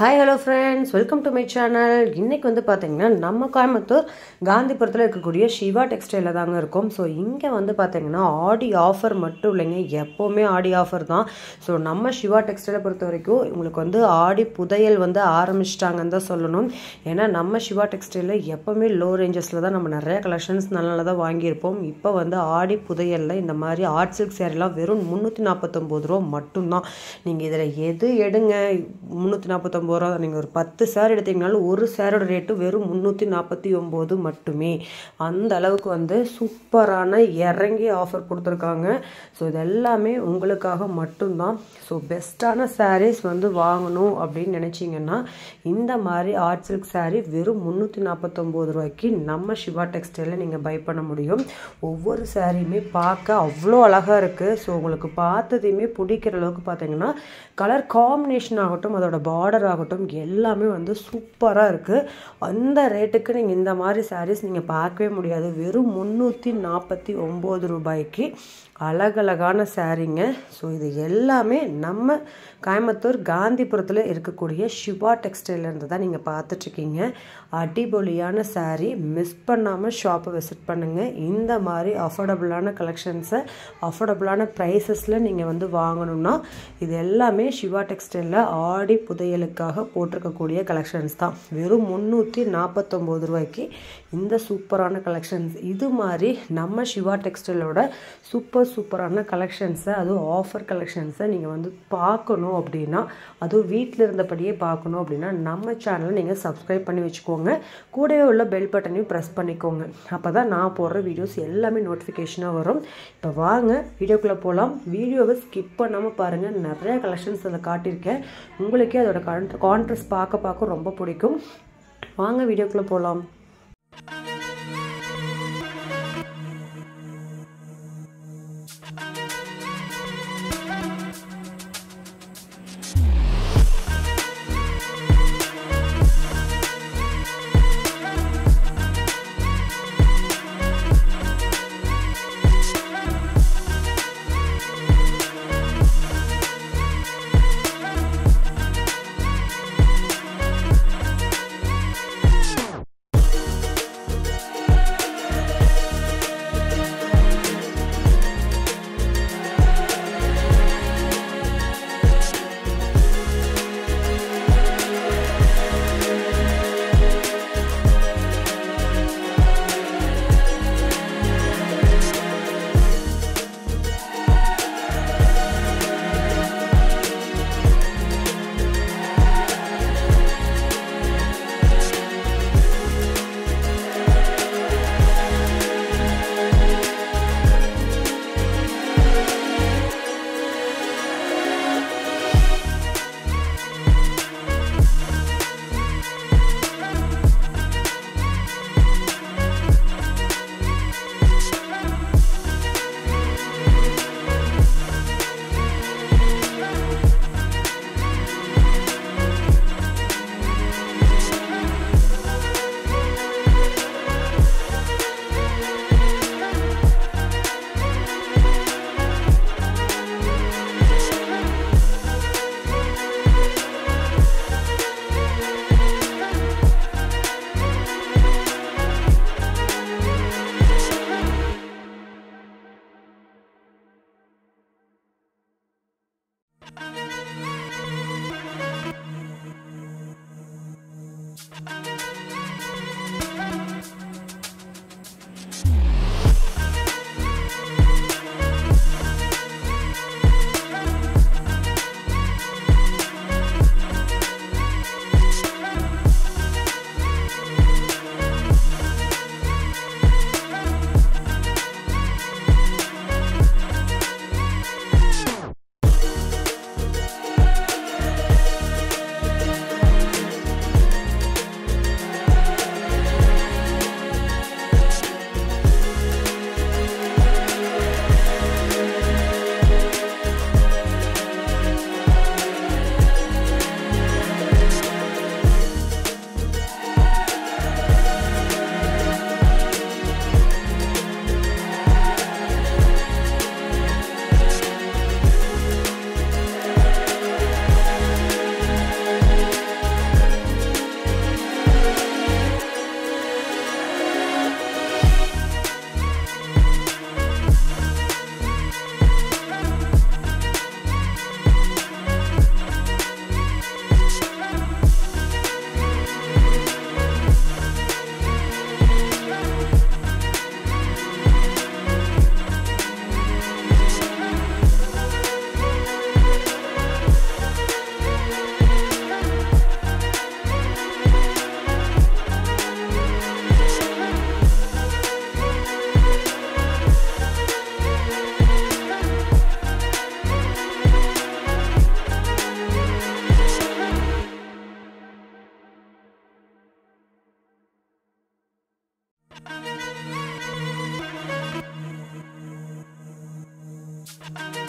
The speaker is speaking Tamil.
Hi hello friends, welcome to my channel. இன்றைக்கி வந்து பார்த்திங்கன்னா நம்ம கோயம்புத்தூர் காந்திபுரத்தில் இருக்கக்கூடிய சிவா டெக்ஸ்டைலில் தாங்க இருக்கும். ஸோ இங்கே வந்து பார்த்திங்கன்னா ஆடி ஆஃபர் மட்டும் இல்லைங்க, எப்போவுமே ஆடி ஆஃபர் தான். ஸோ நம்ம சிவா டெக்ஸ்டைலை பொறுத்த வரைக்கும் உங்களுக்கு வந்து ஆடி புதையல் வந்து ஆரம்பிச்சிட்டாங்கன்னு தான் சொல்லணும். ஏன்னா நம்ம சிவா டெக்ஸ்டைலில் எப்போவுமே லோ ரேஞ்சஸில் தான் நம்ம நிறைய கலெக்ஷன்ஸ் நல்லா தான் வாங்கியிருப்போம். இப்போ வந்து ஆடி புதையலில் இந்த மாதிரி ஆர்ட் சில்க் சேரீலாம் வெறும் 349 ரூபா மட்டும்தான். நீங்கள் இதில் எது எடுங்க, 349 ரூபா. நீங்கள் ஒரு 10 சேர் எடுத்தீங்கனாலும் ஒரு சேரோட ரேட்டு வெறும் 349 மட்டுமே. அந்த அளவுக்கு வந்து சூப்பரான இறங்கி ஆஃபர் கொடுத்துருக்காங்க. ஸோ இது எல்லாமே உங்களுக்காக மட்டும்தான். ஸோ பெஸ்ட்டான சாரீஸ் வந்து வாங்கணும் அப்படின்னு நினச்சிங்கன்னா இந்த மாதிரி ஆர்ட் சில்க் சாரீ வெறும் 349 ரூபாய்க்கு நம்ம சிவா டெக்ஸ்டைலில் நீங்கள் பை பண்ண முடியும். ஒவ்வொரு சாரியுமே பார்க்க அவ்வளோ அழகாக இருக்குது. ஸோ உங்களுக்கு பார்த்ததையுமே பிடிக்கிற அளவுக்கு பார்த்தீங்கன்னா கலர் காம்பினேஷன் ஆகட்டும், அதோட பார்டர் ஆகட்டும், எல்லாமே வந்து சூப்பராக இருக்குது. அந்த ரேட்டுக்கு நீங்கள் இந்த மாதிரி சாரீஸ் நீங்கள் பார்க்கவே முடியாது. வெறும் 349 ரூபாய்க்கு அழகழகான சாரீங்க. ஸோ இது எல்லாமே நம்ம கோயம்புத்தூர் காந்திபுரத்தில் இருக்கக்கூடிய சிவா டெக்ஸ்டைலேருந்து தான் நீங்கள் பார்த்துட்ருக்கீங்க. அடிபொலியான சாரீ, மிஸ் பண்ணாமல் ஷாப்பை விசிட் பண்ணுங்கள். இந்த மாதிரி அஃபோர்டபுளான கலெக்ஷன்ஸை அஃபோர்டபுளான ப்ரைஸஸில் நீங்கள் வந்து வாங்கணும்னா இது எல்லாமே சிவா டெக்ஸ்டைலில் ஆடி புதையலுக்காக போட்டிருக்கக்கூடிய கலெக்ஷன்ஸ் தான். வெறும் 349 ரூபாய்க்கு இந்த சூப்பரான கலெக்ஷன்ஸ். இது மாதிரி நம்ம சிவா டெக்ஸ்டைலோட சூப்பரான கலெக்ஷன்ஸை, அதுவும் ஆஃபர் கலெக்ஷன்ஸை நீங்கள் வந்து பார்க்கணும் அப்படின்னா, அதுவும் வீட்டில் இருந்தபடியே பார்க்கணும் அப்படின்னா நம்ம சேனலை நீங்கள் சப்ஸ்கிரைப் பண்ணி வச்சுக்கோங்க. கூடவே உள்ள பெல் பட்டனையும் ப்ரெஸ் பண்ணிக்கோங்க. அப்போ தான் நான் போடுற வீடியோஸ் எல்லாமே நோட்டிஃபிகேஷனாக வரும். இப்போ வாங்க வீடியோக்குள்ளே போகலாம். வீடியோவை ஸ்கிப் பண்ணாமல் பாருங்கள். நிறைய கலெக்ஷன்ஸ் அதில் காட்டியிருக்கேன். உங்களுக்கே அதோட கான்ட்ராஸ்ட் பார்க்க ரொம்ப பிடிக்கும். வாங்க வீடியோக்குள்ளே போகலாம். I